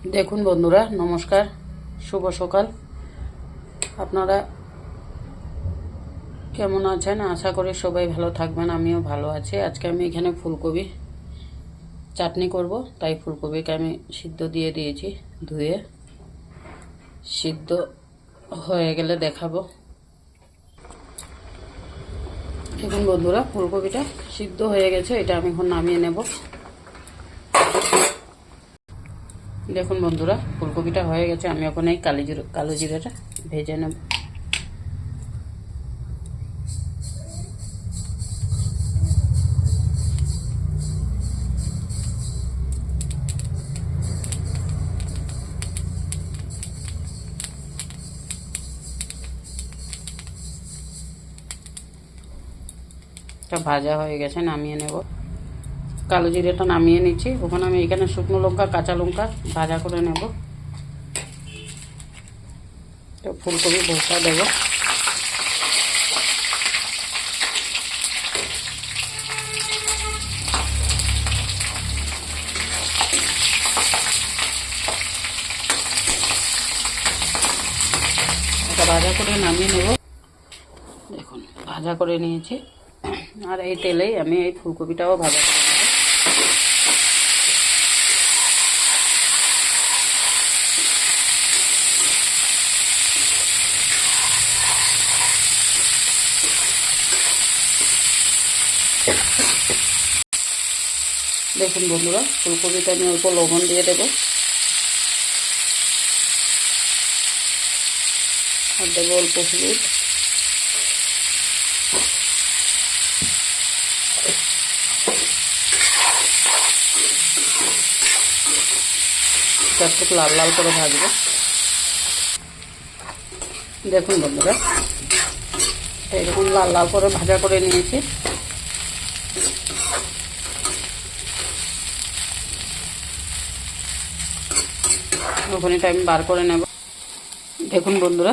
দেখুন বন্ধুরা, নমস্কার, শুভ সকাল। আপনারা কেমন আছেন? আশা করি সবাই ভালো থাকবেন। আমিও ভালো আছি। আজকে আমি এখানে ফুলকপি চাটনি করব, তাই ফুলকপিকে আমি সিদ্ধ দিয়ে দিয়েছি। ধুয়ে সিদ্ধ হয়ে গেলে দেখাবো। দেখুন বন্ধুরা, ফুলকপিটা সিদ্ধ হয়ে গেছে। এটা আমি এখন নামিয়ে নেব। দেখুন বন্ধুরা, ফুলকপিটা হয়ে গেছে। আমি এখন এই কালো জিরাটা ভেজে নেব। এটা ভাজা হয়ে গেছে, নামিয়ে নেব। কালো জিরেটা নামিয়ে নিচ্ছি। ওখানে আমি এখানে শুকনো লঙ্কা, কাঁচা লঙ্কা ভাজা করে নেব। তো ফুলকপি ভর্তা দেব। এটা ভাজা করে নামিয়ে নেব। দেখুন ভাজা করে নিয়েছি। আর এই তেলেই আমি এই ফুলকপিটাও ভাজা করে নেব। দেখুন বন্ধুরা, ফুলকপিতে আমি অল্প লবণ দিয়ে দেবো। আর দেবো অল্প হলুদ। একটু লাল লাল করে ভাজবো। দেখুন বন্ধুরা, এইরকম লাল লাল করে ভাজা করে নিয়েছি। ওখানেটা আমি বার করে নেব। দেখুন বন্ধুরা,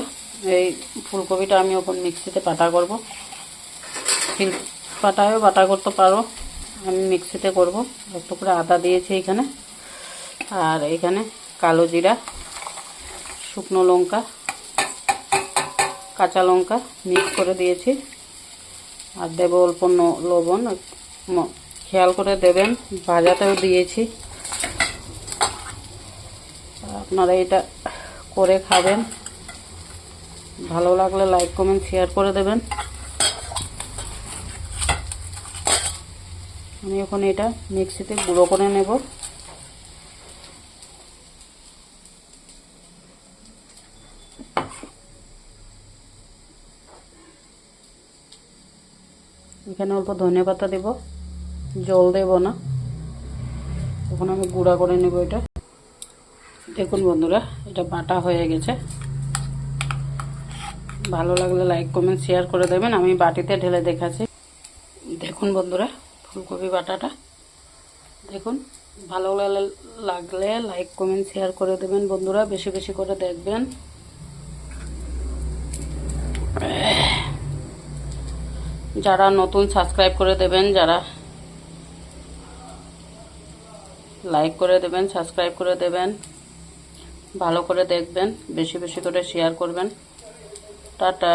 এই ফুলকপিটা আমি ওখানে মিক্সিতে বাটা করব। পাটায়ও বাটা করতে পারো, আমি মিক্সিতে করব। একটু করে আদা দিয়েছি এখানে। আর এখানে কালো জিরা, শুকনো লঙ্কা, কাঁচা লঙ্কা মিক্স করে দিয়েছি। আর দেব অল্প লবণ। খেয়াল করে দেবেন, ভাজাতেও দিয়েছি। আপনারা এটা করে খাবেন। ভালো লাগলে লাইক, কমেন্ট, শেয়ার করে দেবেন। আমি এখন এটা মিক্সিতে গুঁড়ো করে নেব। এখানে অল্প ধনেপাতা দেব, জল দেব না। এখন আমি গুঁড়া করে নেব এটা। দেখুন বন্ধুরা, এটা বাটা হয়ে গেছে। ভালো লাগলে লাইক, কমেন্ট, শেয়ার করে দেবেন। আমি বাটিতে ঢেলে দেখাচ্ছি। দেখুন বন্ধুরা, ফুলকপি বাটাটা দেখুন। ভালো লাগলে লাইক, কমেন্ট, শেয়ার করে দেবেন বন্ধুরা। বেশি বেশি করে দেখবেন। যারা নতুন সাবস্ক্রাইব করে দেবেন, যারা লাইক করে দেবেন, সাবস্ক্রাইব করে দেবেন। ভালো করে দেখবেন, বেশি বেশি করে শেয়ার করবেন। টাটা।